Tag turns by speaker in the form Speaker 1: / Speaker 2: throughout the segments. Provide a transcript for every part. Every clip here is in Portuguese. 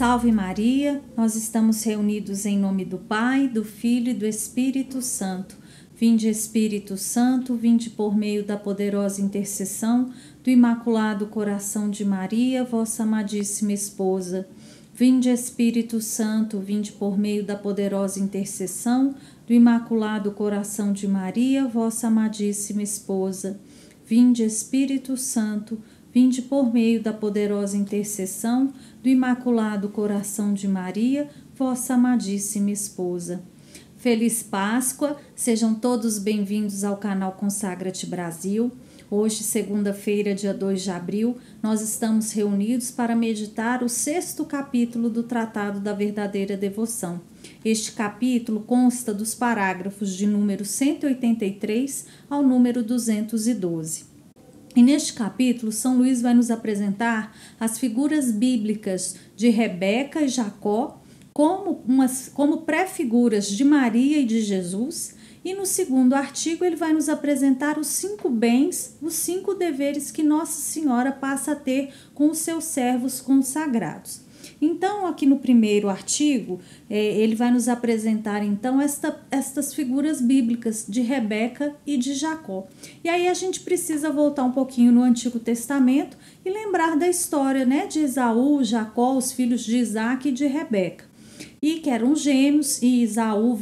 Speaker 1: Salve Maria, nós estamos reunidos em nome do Pai, do Filho e do Espírito Santo. Vinde Espírito Santo, vinde por meio da poderosa intercessão do Imaculado Coração de Maria, vossa amadíssima esposa. Vinde Espírito Santo, vinde por meio da poderosa intercessão do Imaculado Coração de Maria, vossa amadíssima esposa. Vinde Espírito Santo, vinde por meio da poderosa intercessão do Imaculado Coração de Maria, vossa amadíssima esposa. Feliz Páscoa, sejam todos bem-vindos ao canal Consagra-te Brasil. Hoje, segunda-feira, dia 2 de abril, nós estamos reunidos para meditar o 6º capítulo do Tratado da Verdadeira Devoção. Este capítulo consta dos parágrafos de número 183 ao número 212. E neste capítulo, São Luís vai nos apresentar as figuras bíblicas de Rebeca e Jacó como pré-figuras de Maria e de Jesus. E no segundo artigo ele vai nos apresentar os 5 bens, os 5 deveres que Nossa Senhora passa a ter com os seus servos consagrados. Então, aqui no primeiro artigo, ele vai nos apresentar, então, estas figuras bíblicas de Rebeca e de Jacó. E aí a gente precisa voltar um pouquinho no Antigo Testamento e lembrar da história, né, de Esaú, Jacó, os filhos de Isaac e de Rebeca. E que eram gêmeos, e Esaú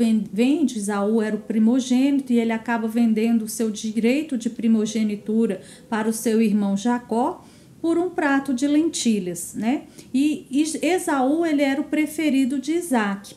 Speaker 1: Esaú era o primogênito, e ele acaba vendendo o seu direito de primogenitura para o seu irmão Jacó, por um prato de lentilhas, né? E Esaú, ele era o preferido de Isaac.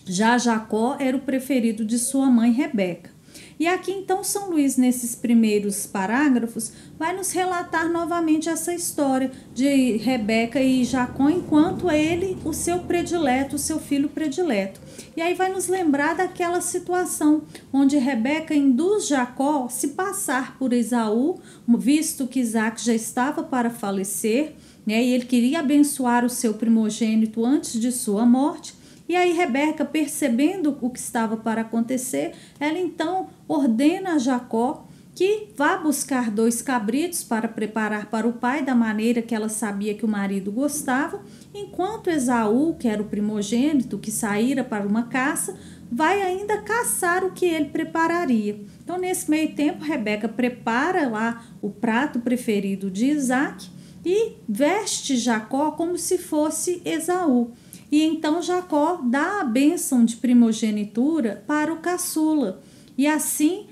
Speaker 1: Já Jacó era o preferido de sua mãe Rebeca. E aqui então São Luís, nesses primeiros parágrafos, vai nos relatar novamente essa história de Rebeca e Jacó, enquanto ele, o seu predileto, o seu filho predileto. E aí vai nos lembrar daquela situação onde Rebeca induz Jacó se passar por Esaú, visto que Isaac já estava para falecer, né, e ele queria abençoar o seu primogênito antes de sua morte. E aí Rebeca, percebendo o que estava para acontecer, ela então ordena a Jacó que vá buscar 2 cabritos para preparar para o pai da maneira que ela sabia que o marido gostava, enquanto Esaú, que era o primogênito que saíra para uma caça, vai ainda caçar o que ele prepararia. Então, nesse meio tempo, Rebeca prepara lá o prato preferido de Isaac e veste Jacó como se fosse Esaú. E então Jacó dá a bênção de primogenitura para o caçula. E assim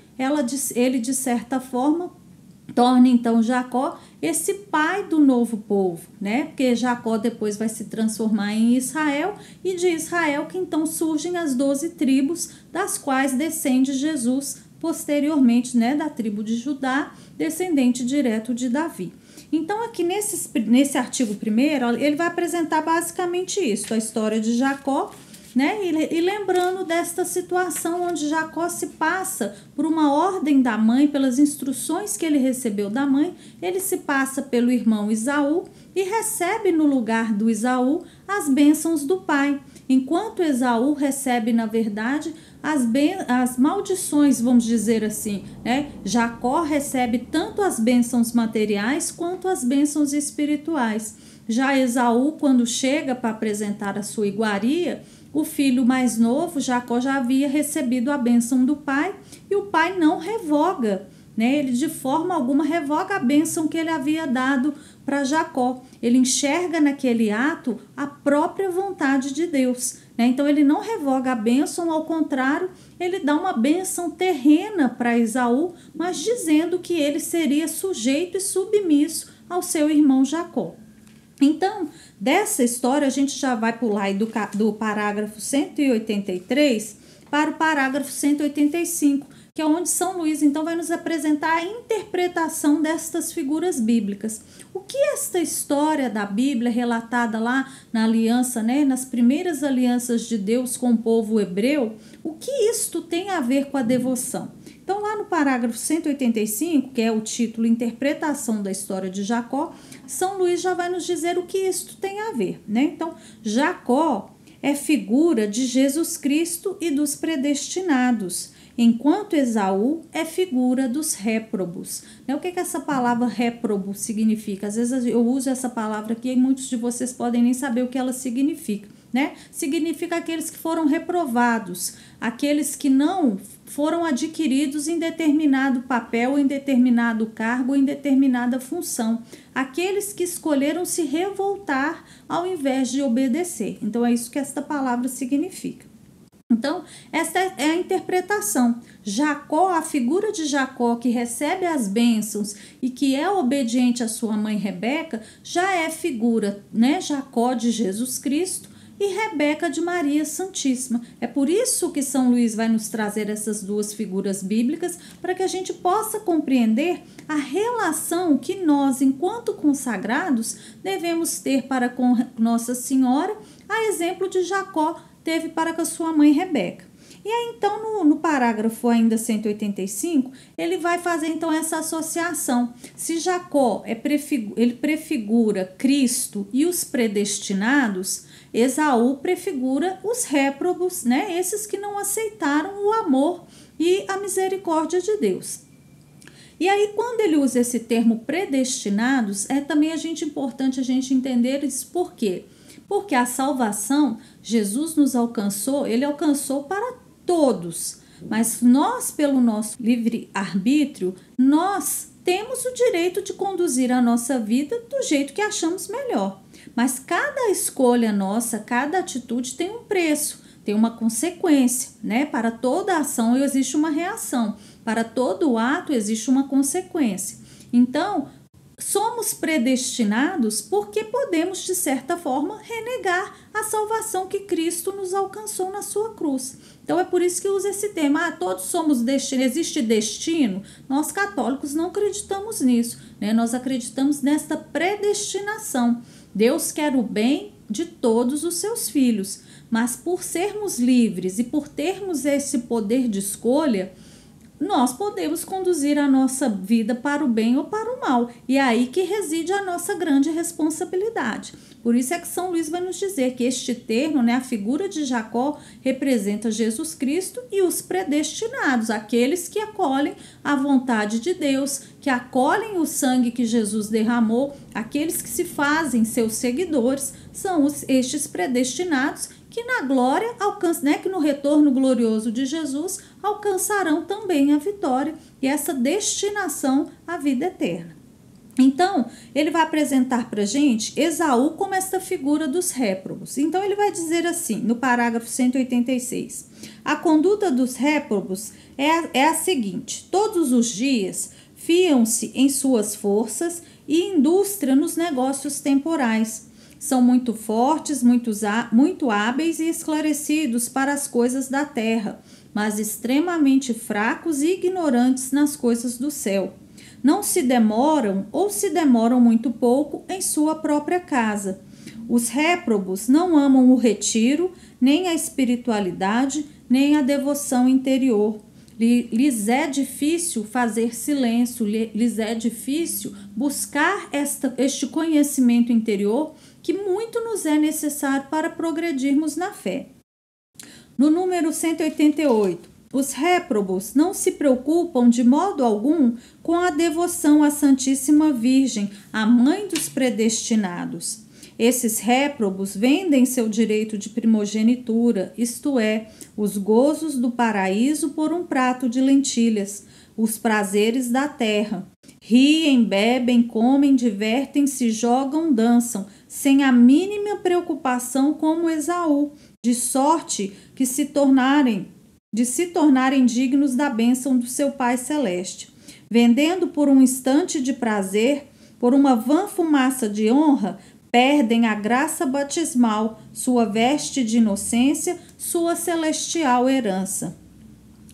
Speaker 1: ele, de certa forma, torna então Jacó esse pai do novo povo, né? Porque Jacó depois vai se transformar em Israel, e de Israel que então surgem as 12 tribos, das quais descende Jesus posteriormente, né? Da tribo de Judá, descendente direto de Davi. Então, aqui nesse artigo primeiro, ele vai apresentar basicamente isso, a história de Jacó, né? E lembrando desta situação onde Jacó se passa por uma ordem da mãe, pelas instruções que ele recebeu da mãe, ele se passa pelo irmão Esaú e recebe no lugar do Esaú as bênçãos do pai, enquanto Esaú recebe, na verdade, as maldições, vamos dizer assim, né? Jacó recebe tanto as bênçãos materiais quanto as bênçãos espirituais. Já Esaú, quando chega para apresentar a sua iguaria, o filho mais novo, Jacó, já havia recebido a bênção do pai, e o pai não revoga, né? Ele de forma alguma revoga a bênção que ele havia dado para Jacó. Ele enxerga naquele ato a própria vontade de Deus, né? Então ele não revoga a bênção, ao contrário, ele dá uma bênção terrena para Esaú, mas dizendo que ele seria sujeito e submisso ao seu irmão Jacó. Então, dessa história, a gente já vai pular aí do parágrafo 183 para o parágrafo 185, que é onde São Luís, então, vai nos apresentar a interpretação destas figuras bíblicas. O que esta história da Bíblia, relatada lá na aliança, né, nas primeiras alianças de Deus com o povo hebreu, o que isto tem a ver com a devoção? Então, lá no parágrafo 185, que é o título Interpretação da História de Jacó, São Luís já vai nos dizer o que isto tem a ver, né? Então, Jacó é figura de Jesus Cristo e dos predestinados. enquanto Esaú é figura dos réprobos. O que essa palavra réprobo significa? Às vezes eu uso essa palavra aqui e muitos de vocês podem nem saber o que ela significa. Significa aqueles que foram reprovados, aqueles que não foram adquiridos em determinado papel, em determinado cargo, em determinada função, aqueles que escolheram se revoltar ao invés de obedecer. Então é isso que esta palavra significa. Então, essa é a interpretação. Jacó, a figura de Jacó que recebe as bênçãos e que é obediente à sua mãe Rebeca, já é figura, Jacó de Jesus Cristo e Rebeca de Maria Santíssima. É por isso que São Luís vai nos trazer essas duas figuras bíblicas, para que a gente possa compreender a relação que nós, enquanto consagrados, devemos ter para com Nossa Senhora, a exemplo de Jacó teve para com a sua mãe Rebeca. E aí, então, no parágrafo ainda 185, ele vai fazer, então, essa associação. Se Jacó ele prefigura Cristo e os predestinados, Esaú prefigura os réprobos, esses que não aceitaram o amor e a misericórdia de Deus. E aí, quando ele usa esse termo predestinados, é também importante a gente entender isso. Por quê? Porque a salvação, Jesus nos alcançou, ele alcançou para todos, mas nós, pelo nosso livre-arbítrio, nós temos o direito de conduzir a nossa vida do jeito que achamos melhor. Mas cada escolha nossa, cada atitude tem um preço, tem uma consequência, Para toda ação existe uma reação, para todo ato existe uma consequência. Então, somos predestinados porque podemos, de certa forma, renegar a salvação que Cristo nos alcançou na sua cruz. Então, é por isso que usa esse termo. Todos somos destino, existe destino? Nós católicos não acreditamos nisso, Nós acreditamos nesta predestinação. Deus quer o bem de todos os seus filhos, mas por sermos livres e por termos esse poder de escolha, nós podemos conduzir a nossa vida para o bem ou para o mal. E é aí que reside a nossa grande responsabilidade. Por isso é que São Luís vai nos dizer que este termo, a figura de Jacó, representa Jesus Cristo e os predestinados, aqueles que acolhem a vontade de Deus, que acolhem o sangue que Jesus derramou, aqueles que se fazem seus seguidores, são estes predestinados que na glória alcançam, que no retorno glorioso de Jesus alcançarão também a vitória e essa destinação à vida eterna. Então, ele vai apresentar para a gente Esaú como esta figura dos réprobos. Então, ele vai dizer assim, no parágrafo 186, a conduta dos réprobos é a seguinte: todos os dias fiam-se em suas forças e indústria nos negócios temporais. São muito fortes, muito hábeis e esclarecidos para as coisas da terra, mas extremamente fracos e ignorantes nas coisas do céu. Não se demoram ou se demoram muito pouco em sua própria casa. Os réprobos não amam o retiro, nem a espiritualidade, nem a devoção interior. Lhes é difícil fazer silêncio, lhes é difícil buscar este conhecimento interior que muito nos é necessário para progredirmos na fé. No número 188, os réprobos não se preocupam de modo algum com a devoção à Santíssima Virgem, a mãe dos predestinados. Esses réprobos vendem seu direito de primogenitura, isto é, os gozos do paraíso por um prato de lentilhas, os prazeres da terra. Riem, bebem, comem, divertem-se, jogam, dançam, sem a mínima preocupação como Esaú, de sorte que se tornarem dignos da bênção do seu Pai Celeste. Vendendo por um instante de prazer, por uma vã fumaça de honra, perdem a graça batismal, sua veste de inocência, sua celestial herança.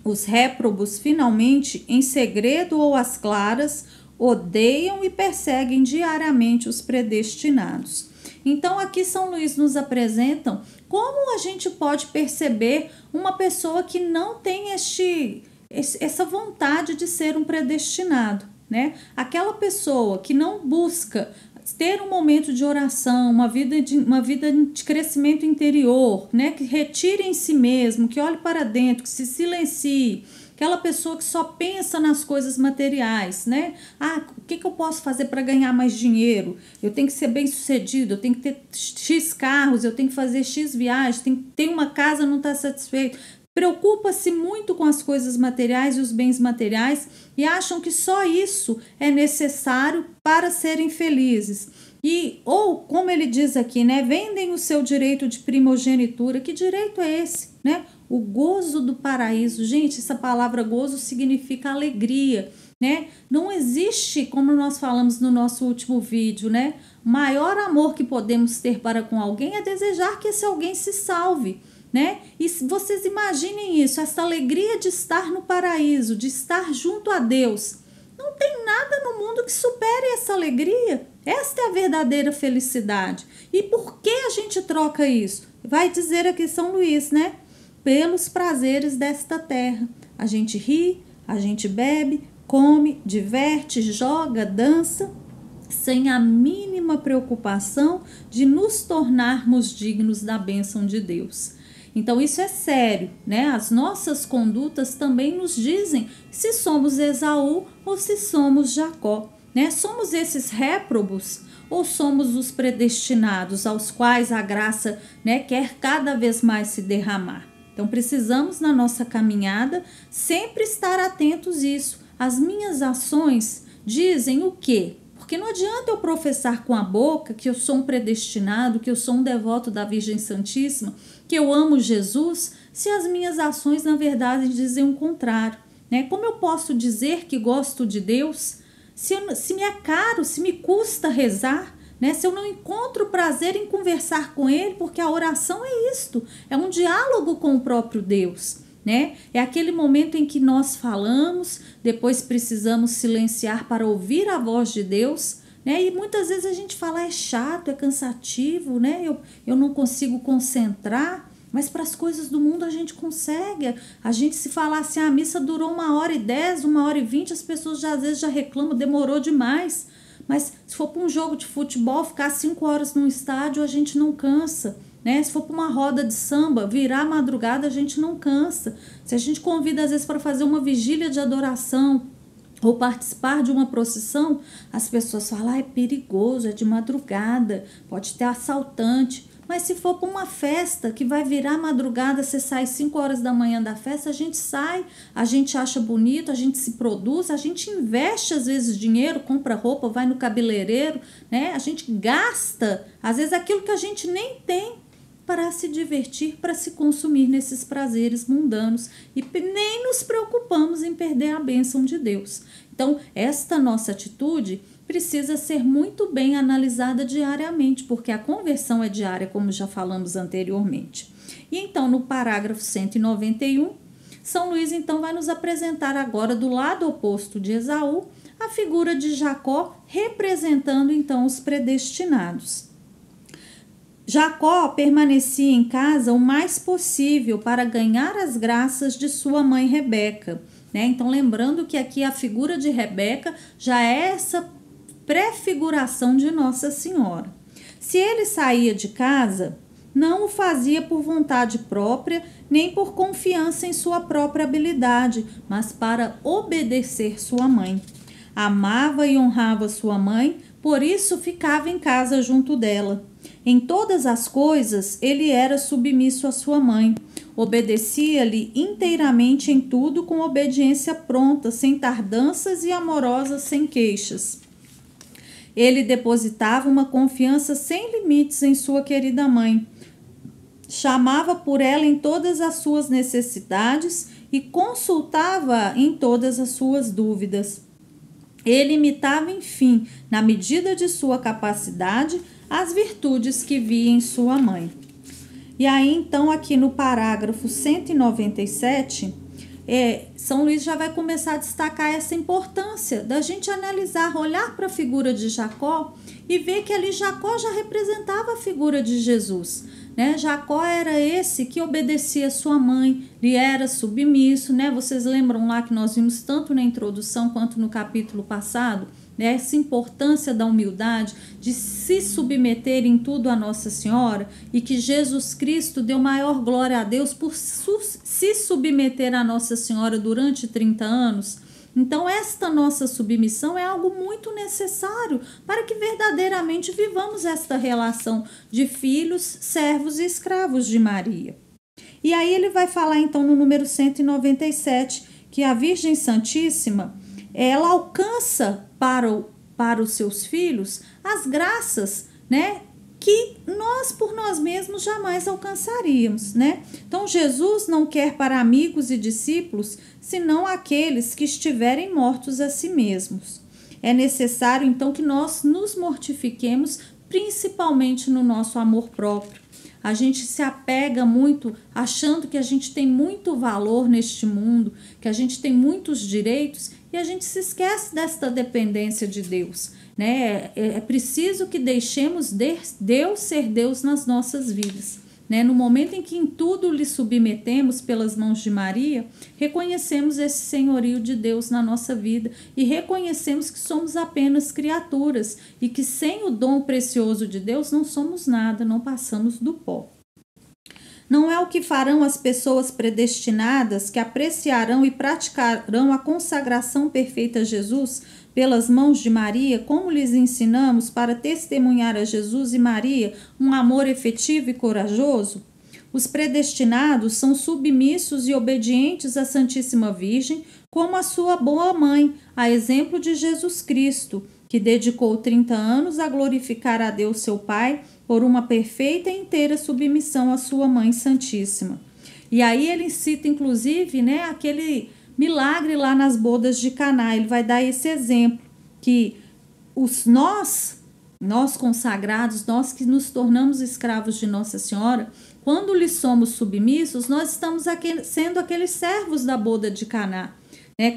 Speaker 1: Os réprobos, finalmente, em segredo ou às claras, odeiam e perseguem diariamente os predestinados. Então, aqui São Luís nos apresentam como a gente pode perceber uma pessoa que não tem essa vontade de ser um predestinado, Aquela pessoa que não busca ter um momento de oração, uma vida de crescimento interior, que retire em si mesmo, que olhe para dentro, que se silencie, Aquela pessoa que só pensa nas coisas materiais, né? Ah, o que eu posso fazer para ganhar mais dinheiro? Eu tenho que ser bem-sucedido, eu tenho que ter X carros, eu tenho que fazer X viagens, tenho que ter uma casa, não está satisfeito. Preocupa-se muito com as coisas materiais e os bens materiais e acham que só isso é necessário para serem felizes. Ou, como ele diz aqui, né, vendem o seu direito de primogenitura. Que direito é esse, né? O gozo do paraíso. Gente, essa palavra gozo significa alegria, né? Não existe, como nós falamos no nosso último vídeo, né? O maior amor que podemos ter para com alguém é desejar que esse alguém se salve, né? E vocês imaginem isso, essa alegria de estar no paraíso, de estar junto a Deus. Não tem nada no mundo que supere essa alegria. Esta é a verdadeira felicidade. E por que a gente troca isso? Vai dizer aqui São Luís, né? Pelos prazeres desta terra. A gente ri, a gente bebe, come, diverte, joga, dança, sem a mínima preocupação de nos tornarmos dignos da bênção de Deus. Então isso é sério, né? As nossas condutas também nos dizem se somos Esaú ou se somos Jacó, né? Somos esses réprobos ou somos os predestinados aos quais a graça, né, quer cada vez mais se derramar? Então precisamos na nossa caminhada sempre estar atentos a isso. As minhas ações dizem o quê? Porque não adianta eu professar com a boca que eu sou um predestinado, que eu sou um devoto da Virgem Santíssima, que eu amo Jesus, se as minhas ações, na verdade, dizem o contrário, né? Como eu posso dizer que gosto de Deus se me é caro, se me custa rezar, né? Se eu não encontro prazer em conversar com Ele, porque a oração é isto, é um diálogo com o próprio Deus, né? É aquele momento em que nós falamos, depois precisamos silenciar para ouvir a voz de Deus, né? E muitas vezes a gente fala, é chato, é cansativo, né? Eu não consigo concentrar, mas para as coisas do mundo a gente consegue. A gente, se falar assim, a missa durou 1h10, 1h20, as pessoas às vezes já reclamam, demorou demais. Mas se for para um jogo de futebol, ficar 5 horas num estádio, a gente não cansa, né? Se for para uma roda de samba, virar a madrugada, a gente não cansa. Se a gente convida às vezes para fazer uma vigília de adoração ou participar de uma procissão, as pessoas falam, é perigoso, é de madrugada, pode ter assaltante. Mas se for para uma festa que vai virar madrugada, você sai 5 horas da manhã da festa, a gente sai, a gente acha bonito, a gente se produz, a gente investe às vezes dinheiro, compra roupa, vai no cabeleireiro, né? A gente gasta, às vezes, aquilo que a gente nem tem para se divertir, para se consumir nesses prazeres mundanos e nem nos preocupamos em perder a bênção de Deus. Então, esta nossa atitude precisa ser muito bem analisada diariamente, porque a conversão é diária, como já falamos anteriormente. E então, no parágrafo 191, São Luís então vai nos apresentar agora, do lado oposto de Esaú, a figura de Jacó, representando então os predestinados. Jacó permanecia em casa o mais possível para ganhar as graças de sua mãe Rebeca, né? Então, lembrando que aqui a figura de Rebeca já é essa prefiguração de Nossa Senhora. Se ele saía de casa, não o fazia por vontade própria, nem por confiança em sua própria habilidade, mas para obedecer sua mãe. Amava e honrava sua mãe, por isso ficava em casa junto dela. Em todas as coisas, ele era submisso à sua mãe. Obedecia-lhe inteiramente em tudo, com obediência pronta, sem tardanças e amorosa, sem queixas. Ele depositava uma confiança sem limites em sua querida mãe. Chamava por ela em todas as suas necessidades e consultava em todas as suas dúvidas. Ele imitava, enfim, na medida de sua capacidade, as virtudes que via em sua mãe. E aí, então, aqui no parágrafo 197, São Luís já vai começar a destacar essa importância da gente analisar, olhar para a figura de Jacó e ver que ali Jacó já representava a figura de Jesus, né? Jacó era esse que obedecia a sua mãe, lhe era submisso, né? Vocês lembram lá que nós vimos tanto na introdução quanto no capítulo passado, né, essa importância da humildade, de se submeter em tudo a Nossa Senhora, e que Jesus Cristo deu maior glória a Deus por se submeter a Nossa Senhora durante 30 anos. Então, esta nossa submissão é algo muito necessário para que verdadeiramente vivamos esta relação de filhos, servos e escravos de Maria. E aí ele vai falar então no número 197 que a Virgem Santíssima, ela alcança para os seus filhos as graças, né, que nós por nós mesmos jamais alcançaríamos, né? Então Jesus não quer para amigos e discípulos senão aqueles que estiverem mortos a si mesmos. É necessário então que nós nos mortifiquemos, principalmente no nosso amor próprio. A gente se apega muito achando que a gente tem muito valor neste mundo, que a gente tem muitos direitos, e a gente se esquece desta dependência de Deus, né? É preciso que deixemos Deus ser Deus nas nossas vidas, né? No momento em que em tudo lhe submetemos pelas mãos de Maria, reconhecemos esse senhorio de Deus na nossa vida e reconhecemos que somos apenas criaturas e que sem o dom precioso de Deus não somos nada, não passamos do pó. Não é o que farão as pessoas predestinadas que apreciarão e praticarão a consagração perfeita a Jesus pelas mãos de Maria, como lhes ensinamos para testemunhar a Jesus e Maria um amor efetivo e corajoso? Os predestinados são submissos e obedientes à Santíssima Virgem, como a sua boa mãe, a exemplo de Jesus Cristo, que dedicou 30 anos a glorificar a Deus seu Pai por uma perfeita e inteira submissão à sua Mãe Santíssima. E aí ele cita, inclusive, né, aquele milagre lá nas bodas de Caná. Ele vai dar esse exemplo, que nós consagrados, nós que nos tornamos escravos de Nossa Senhora, quando lhe somos submissos, nós estamos sendo aqueles servos da boda de Caná.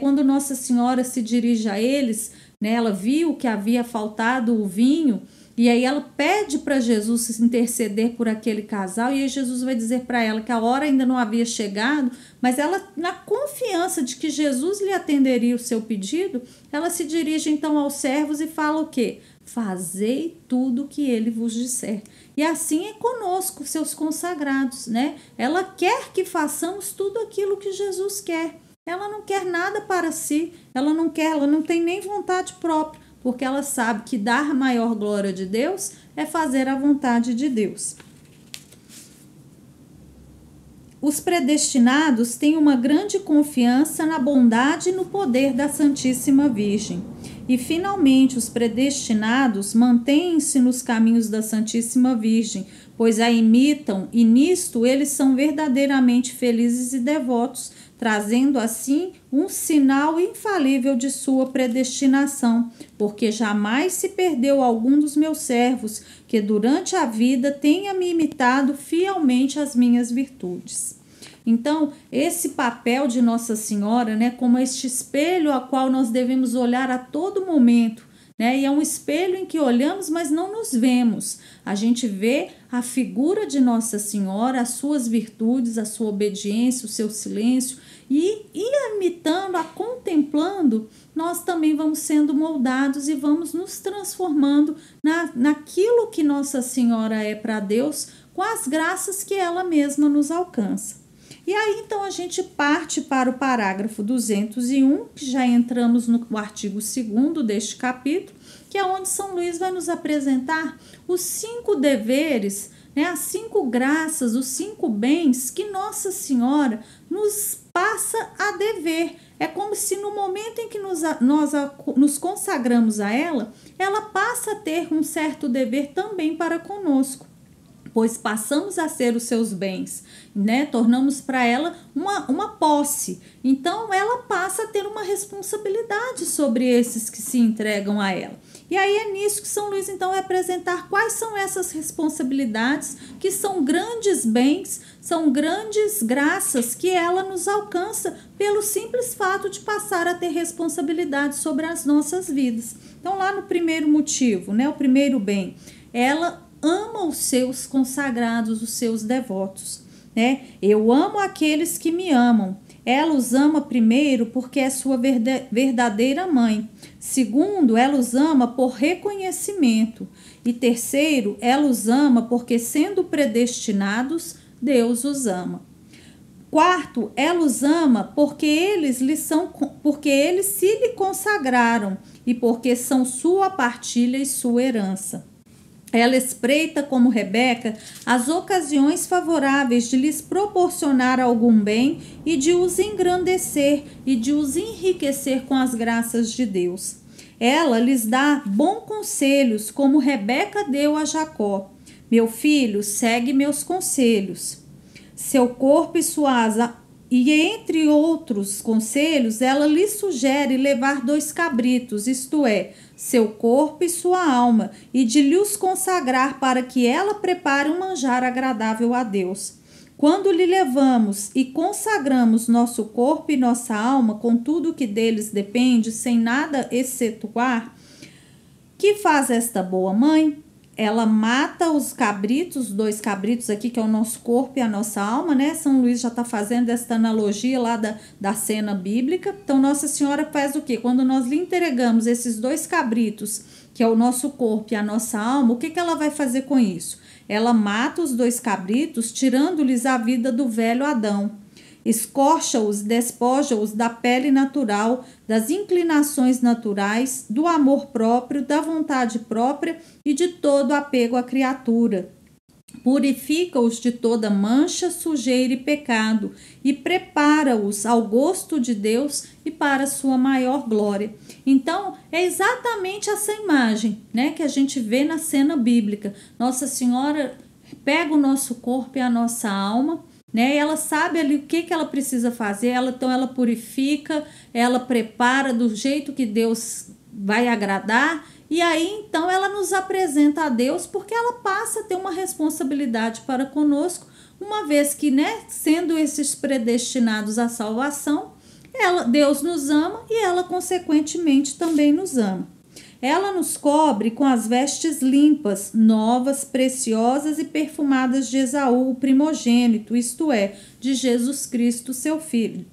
Speaker 1: Quando Nossa Senhora se dirige a eles, né, ela viu que havia faltado o vinho, e aí ela pede para Jesus interceder por aquele casal, e aí Jesus vai dizer para ela que a hora ainda não havia chegado, mas ela, na confiança de que Jesus lhe atenderia o seu pedido, ela se dirige então aos servos e fala o quê? Fazei tudo o que ele vos disser. E assim é conosco, seus consagrados, né? Ela quer que façamos tudo aquilo que Jesus quer. Ela não quer nada para si, ela não tem nem vontade própria, porque ela sabe que dar a maior glória de Deus é fazer a vontade de Deus. Os predestinados têm uma grande confiança na bondade e no poder da Santíssima Virgem. E, finalmente, os predestinados mantêm-se nos caminhos da Santíssima Virgem, pois a imitam, e nisto eles são verdadeiramente felizes e devotos, trazendo assim um sinal infalível de sua predestinação, porque jamais se perdeu algum dos meus servos que durante a vida tenha me imitado fielmente as minhas virtudes. Então, esse papel de Nossa Senhora, né, como este espelho a qual nós devemos olhar a todo momento, né, e é um espelho em que olhamos, mas não nos vemos. A gente vê a figura de Nossa Senhora, as suas virtudes, a sua obediência, o seu silêncio, e imitando, a contemplando, nós também vamos sendo moldados e vamos nos transformando naquilo que Nossa Senhora é para Deus, com as graças que ela mesma nos alcança. E aí, então, a gente parte para o parágrafo 201, que já entramos no artigo 2º deste capítulo, que é onde São Luís vai nos apresentar os 5 deveres, né, as 5 graças, os 5 bens que Nossa Senhora nos passa a dever. É como se no momento em que nós nos consagramos a ela, ela passa a ter um certo dever também para conosco, pois passamos a ser os seus bens, né? Tornamos para ela uma posse. Então, ela passa a ter uma responsabilidade sobre esses que se entregam a ela. E aí é nisso que São Luís, então, vai apresentar quais são essas responsabilidades, que são grandes bens, são grandes graças que ela nos alcança pelo simples fato de passar a ter responsabilidade sobre as nossas vidas. Então, lá no primeiro motivo, né? O primeiro bem, ela ama os seus consagrados, os seus devotos, né? Eu amo aqueles que me amam. Ela os ama primeiro porque é sua verdadeira mãe. Segundo, ela os ama por reconhecimento. E terceiro, ela os ama porque, sendo predestinados, Deus os ama. Quarto, ela os ama porque eles se lhe consagraram e porque são sua partilha e sua herança. Ela espreita, como Rebeca, as ocasiões favoráveis de lhes proporcionar algum bem e de os engrandecer e de os enriquecer com as graças de Deus. Ela lhes dá bons conselhos, como Rebeca deu a Jacó. Meu filho, segue meus conselhos. Seu corpo e sua asa, e entre outros conselhos, ela lhe sugere levar 2 cabritos, isto é, seu corpo e sua alma, e de lhe os consagrar para que ela prepare um manjar agradável a Deus. Quando lhe levamos e consagramos nosso corpo e nossa alma com tudo que deles depende, sem nada excetuar, que faz esta boa mãe? Ela mata os cabritos, 2 cabritos aqui, que é o nosso corpo e a nossa alma, né? São Luís já está fazendo esta analogia lá da cena bíblica. Então, Nossa Senhora faz o quê? Quando nós lhe entregamos esses 2 cabritos, que é o nosso corpo e a nossa alma, o que ela vai fazer com isso? Ela mata os 2 cabritos, tirando-lhes a vida do velho Adão. Escorcha-os, despoja-os da pele natural, das inclinações naturais, do amor próprio, da vontade própria e de todo apego à criatura. Purifica-os de toda mancha, sujeira e pecado e prepara-os ao gosto de Deus e para sua maior glória. Então, é exatamente essa imagem, né, que a gente vê na cena bíblica. Nossa Senhora pega o nosso corpo e a nossa alma, né? Ela sabe ali o que ela precisa fazer, então ela purifica, ela prepara do jeito que Deus vai agradar, e aí então ela nos apresenta a Deus, porque ela passa a ter uma responsabilidade para conosco, uma vez que, né, sendo esses predestinados à salvação, Deus nos ama e ela consequentemente também nos ama. Ela nos cobre com as vestes limpas, novas, preciosas e perfumadas de Esaú, o primogênito, isto é, de Jesus Cristo, seu filho.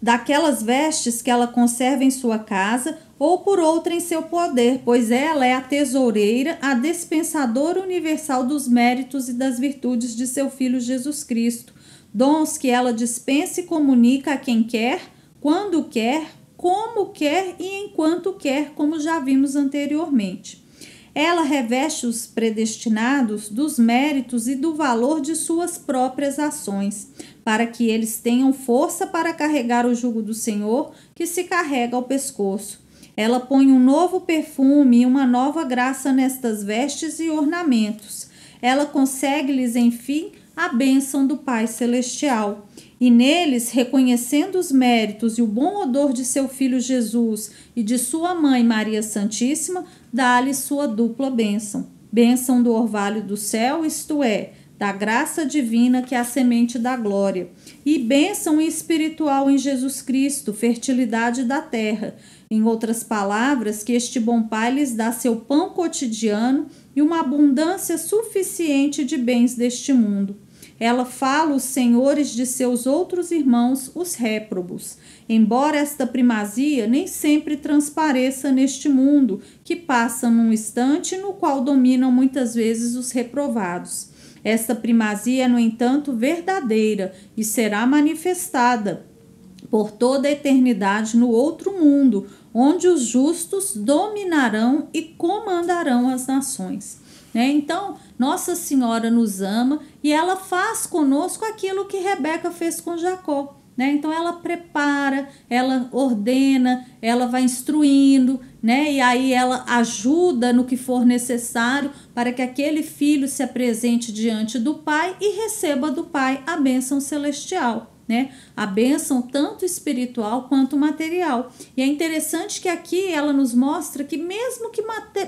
Speaker 1: Daquelas vestes que ela conserva em sua casa ou por outra em seu poder, pois ela é a tesoureira, a dispensadora universal dos méritos e das virtudes de seu Filho Jesus Cristo, dons que ela dispensa e comunica a quem quer, quando quer, como quer e enquanto quer, como já vimos anteriormente. Ela reveste os predestinados dos méritos e do valor de suas próprias ações, para que eles tenham força para carregar o jugo do Senhor, que se carrega ao pescoço. Ela põe um novo perfume e uma nova graça nestas vestes e ornamentos. Ela consegue-lhes, enfim, a bênção do Pai Celestial. E neles, reconhecendo os méritos e o bom odor de seu Filho Jesus e de sua mãe Maria Santíssima, dá-lhe sua dupla bênção. Bênção do orvalho do céu, isto é, da graça divina que é a semente da glória. E bênção espiritual em Jesus Cristo, fertilidade da terra. Em outras palavras, que este bom Pai lhes dá seu pão cotidiano e uma abundância suficiente de bens deste mundo. Ela fala os senhores de seus outros irmãos, os réprobos, embora esta primazia nem sempre transpareça neste mundo, que passa num instante no qual dominam muitas vezes os reprovados. Esta primazia é, no entanto, verdadeira e será manifestada por toda a eternidade no outro mundo, onde os justos dominarão e comandarão as nações. Então, Nossa Senhora nos ama e ela faz conosco aquilo que Rebeca fez com Jacó. Então, ela prepara, ela ordena, ela vai instruindo, e aí ela ajuda no que for necessário para que aquele filho se apresente diante do Pai e receba do Pai a bênção celestial. A bênção tanto espiritual quanto material. E é interessante que aqui ela nos mostra que mesmo que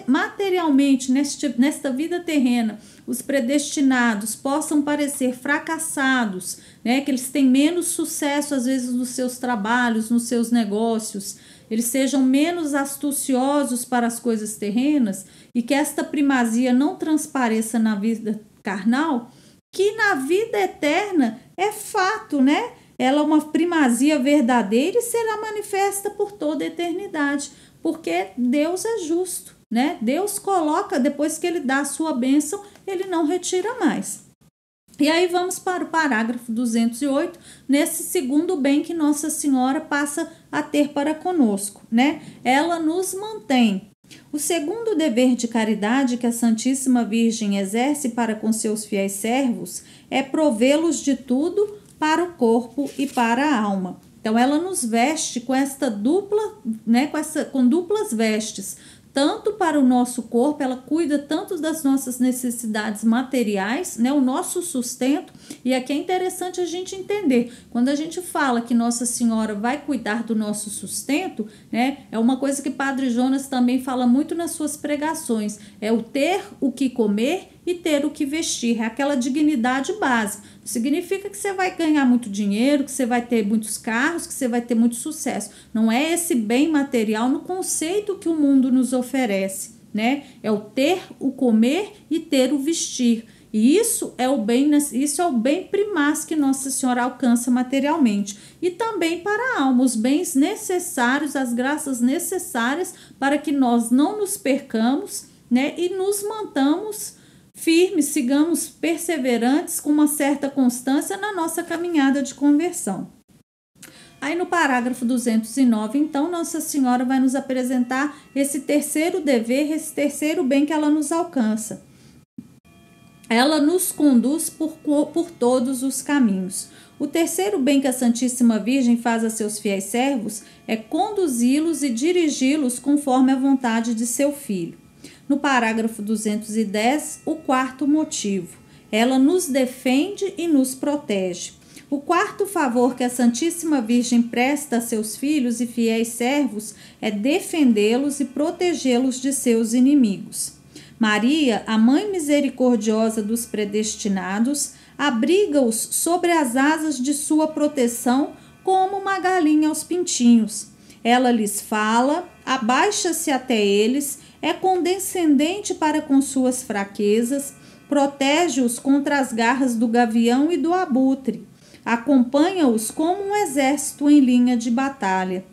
Speaker 1: materialmente nesta vida terrena os predestinados possam parecer fracassados, que eles têm menos sucesso às vezes nos seus trabalhos, nos seus negócios, eles sejam menos astuciosos para as coisas terrenas e que esta primazia não transpareça na vida carnal, que na vida eterna é fato, né? Ela é uma primazia verdadeira e será manifesta por toda a eternidade, porque Deus é justo, né? Deus coloca, depois que ele dá a sua bênção, ele não retira mais. E aí vamos para o parágrafo 208, nesse segundo bem que Nossa Senhora passa a ter para conosco, né? Ela nos mantém. O segundo dever de caridade que a Santíssima Virgem exerce para com seus fiéis servos é provê-los de tudo para o corpo e para a alma. Então ela nos veste com esta dupla, né, com duplas vestes, tanto para o nosso corpo, ela cuida tanto das nossas necessidades materiais, né, o nosso sustento. E aqui é interessante a gente entender, quando a gente fala que Nossa Senhora vai cuidar do nosso sustento, né, é uma coisa que Padre Jonas também fala muito nas suas pregações, é o ter o que comer e ter o que vestir, é aquela dignidade básica. Significa que você vai ganhar muito dinheiro, que você vai ter muitos carros, que você vai ter muito sucesso. Não é esse bem material no conceito que o mundo nos oferece, né? É o ter, o comer e ter o vestir. E isso é o bem primaz que Nossa Senhora alcança materialmente. E também para a alma, os bens necessários, as graças necessárias para que nós não nos percamos, né? E nos mantamos firmes, sigamos perseverantes com uma certa constância na nossa caminhada de conversão. Aí no parágrafo 209, então, Nossa Senhora vai nos apresentar esse terceiro dever, esse terceiro bem que ela nos alcança. Ela nos conduz por todos os caminhos. O terceiro bem que a Santíssima Virgem faz a seus fiéis servos é conduzi-los e dirigi-los conforme a vontade de seu Filho. No parágrafo 210, o quarto motivo. Ela nos defende e nos protege. O quarto favor que a Santíssima Virgem presta a seus filhos e fiéis servos é defendê-los e protegê-los de seus inimigos. Maria, a Mãe misericordiosa dos predestinados, abriga-os sobre as asas de sua proteção como uma galinha aos pintinhos. Ela lhes fala, abaixa-se até eles, é condescendente para com suas fraquezas, protege-os contra as garras do gavião e do abutre, acompanha-os como um exército em linha de batalha.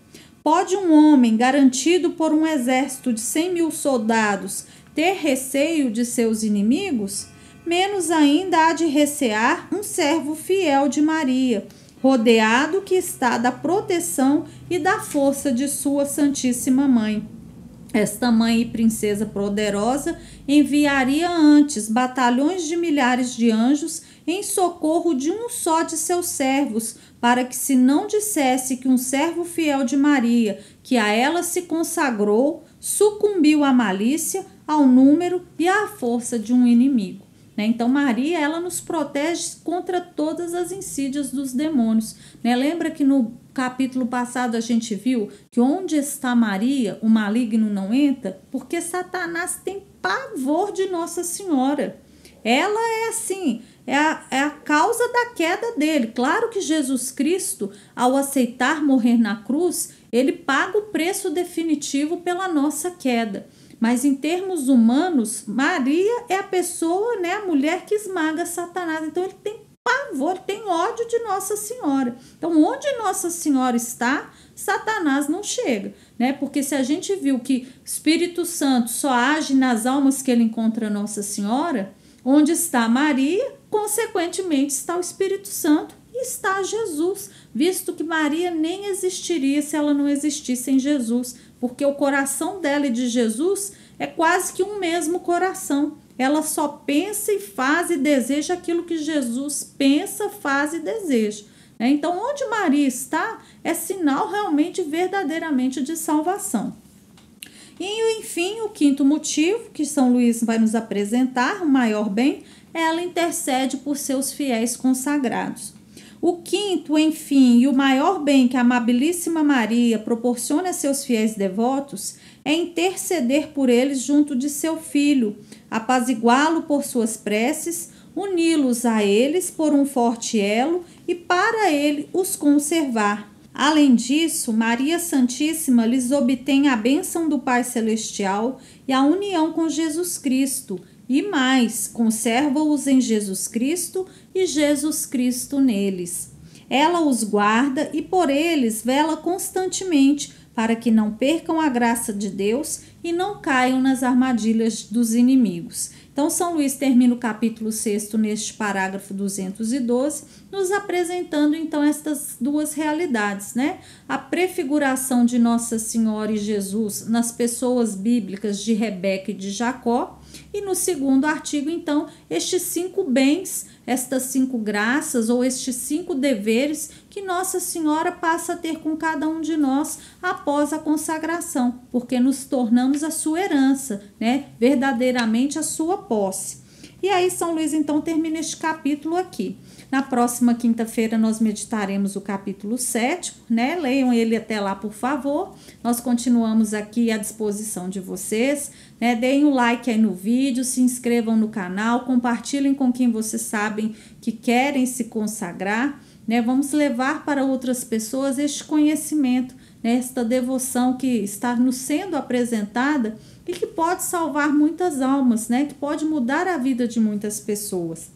Speaker 1: Pode um homem, garantido por um exército de 100.000 soldados, ter receio de seus inimigos? Menos ainda há de recear um servo fiel de Maria, rodeado que está da proteção e da força de sua Santíssima Mãe. Esta mãe e princesa poderosa enviaria antes batalhões de milhares de anjos em socorro de um só de seus servos, para que se não dissesse que um servo fiel de Maria, que a ela se consagrou, sucumbiu à malícia, ao número e à força de um inimigo. Então Maria, ela nos protege contra todas as insídias dos demônios. Lembra que no capítulo passado a gente viu que onde está Maria, o maligno não entra? Porque Satanás tem pavor de Nossa Senhora. Ela é assim, é a causa da queda dele. Claro que Jesus Cristo, ao aceitar morrer na cruz, ele paga o preço definitivo pela nossa queda. Mas em termos humanos, Maria é a pessoa, né, a mulher que esmaga Satanás. Então ele tem pavor, tem ódio de Nossa Senhora. Então onde Nossa Senhora está, Satanás não chega, né? Porque se a gente viu que o Espírito Santo só age nas almas que ele encontra Nossa Senhora, onde está Maria, consequentemente está o Espírito Santo e está Jesus, visto que Maria nem existiria se ela não existisse em Jesus, porque o coração dela e de Jesus é quase que um mesmo coração. Ela só pensa e faz e deseja aquilo que Jesus pensa, faz e deseja. Então, onde Maria está é sinal realmente, verdadeiramente de salvação. E, enfim, o quinto motivo que São Luís vai nos apresentar, o maior bem, ela intercede por seus fiéis consagrados. O quinto, enfim, e o maior bem que a amabilíssima Maria proporciona a seus fiéis devotos é interceder por eles junto de seu Filho, apaziguá-lo por suas preces, uni-los a eles por um forte elo e para ele os conservar. Além disso, Maria Santíssima lhes obtém a bênção do Pai Celestial e a união com Jesus Cristo, e mais, conserva-os em Jesus Cristo e Jesus Cristo neles. Ela os guarda e por eles vela constantemente, para que não percam a graça de Deus e não caiam nas armadilhas dos inimigos. Então, São Luís termina o capítulo 6 neste parágrafo 212, nos apresentando então estas duas realidades, né? A prefiguração de Nossa Senhora e Jesus nas pessoas bíblicas de Rebeca e de Jacó, e no segundo artigo, então, estes 5 bens, estas 5 graças ou estes 5 deveres que Nossa Senhora passa a ter com cada um de nós após a consagração, porque nos tornamos a sua herança, né? Verdadeiramente a sua posse. E aí São Luís então termina este capítulo aqui. Na próxima quinta-feira nós meditaremos o capítulo 7, né? Leiam ele até lá, por favor. Nós continuamos aqui à disposição de vocês, né? Deem um like aí no vídeo, se inscrevam no canal, compartilhem com quem vocês sabem que querem se consagrar, né? Vamos levar para outras pessoas este conhecimento, né? Esta devoção que está nos sendo apresentada e que pode salvar muitas almas, né? Que pode mudar a vida de muitas pessoas.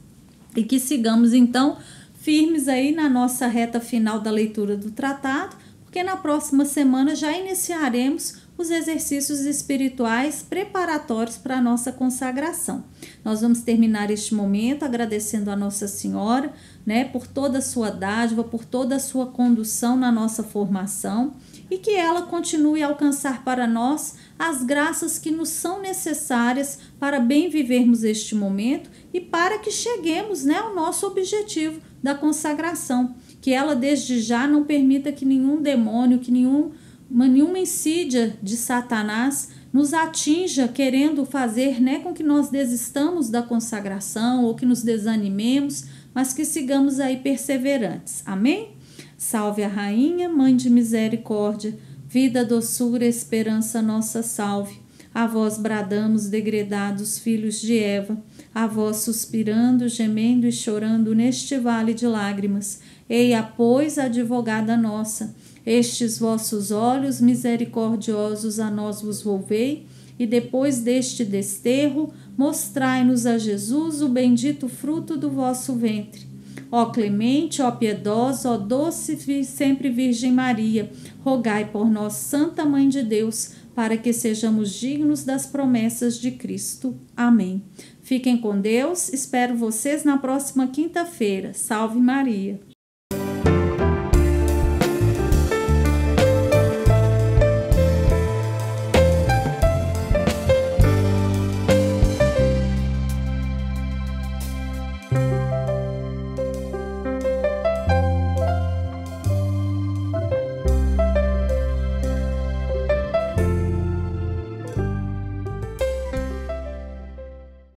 Speaker 1: E que sigamos, então, firmes aí na nossa reta final da leitura do tratado, porque na próxima semana já iniciaremos os exercícios espirituais preparatórios para a nossa consagração. Nós vamos terminar este momento agradecendo a Nossa Senhora, né, por toda a sua dádiva, por toda a sua condução na nossa formação, e que ela continue a alcançar para nós as graças que nos são necessárias para bem vivermos este momento e para que cheguemos, né, ao nosso objetivo da consagração. Que ela desde já não permita que nenhum demônio, que nenhuma insídia de Satanás nos atinja querendo fazer, né, com que nós desistamos da consagração ou que nos desanimemos, mas que sigamos aí perseverantes. Amém? Salve a Rainha, Mãe de Misericórdia, vida, doçura, esperança nossa salve. A vós bradamos, degredados filhos de Eva, a vós suspirando, gemendo e chorando neste vale de lágrimas. Eia, pois, advogada nossa, estes vossos olhos misericordiosos a nós vos volvei, e depois deste desterro, mostrai-nos a Jesus, o bendito fruto do vosso ventre. Ó clemente, ó piedosa, ó doce sempre Virgem Maria, rogai por nós, Santa Mãe de Deus, para que sejamos dignos das promessas de Cristo. Amém. Fiquem com Deus, espero vocês na próxima quinta-feira. Salve Maria!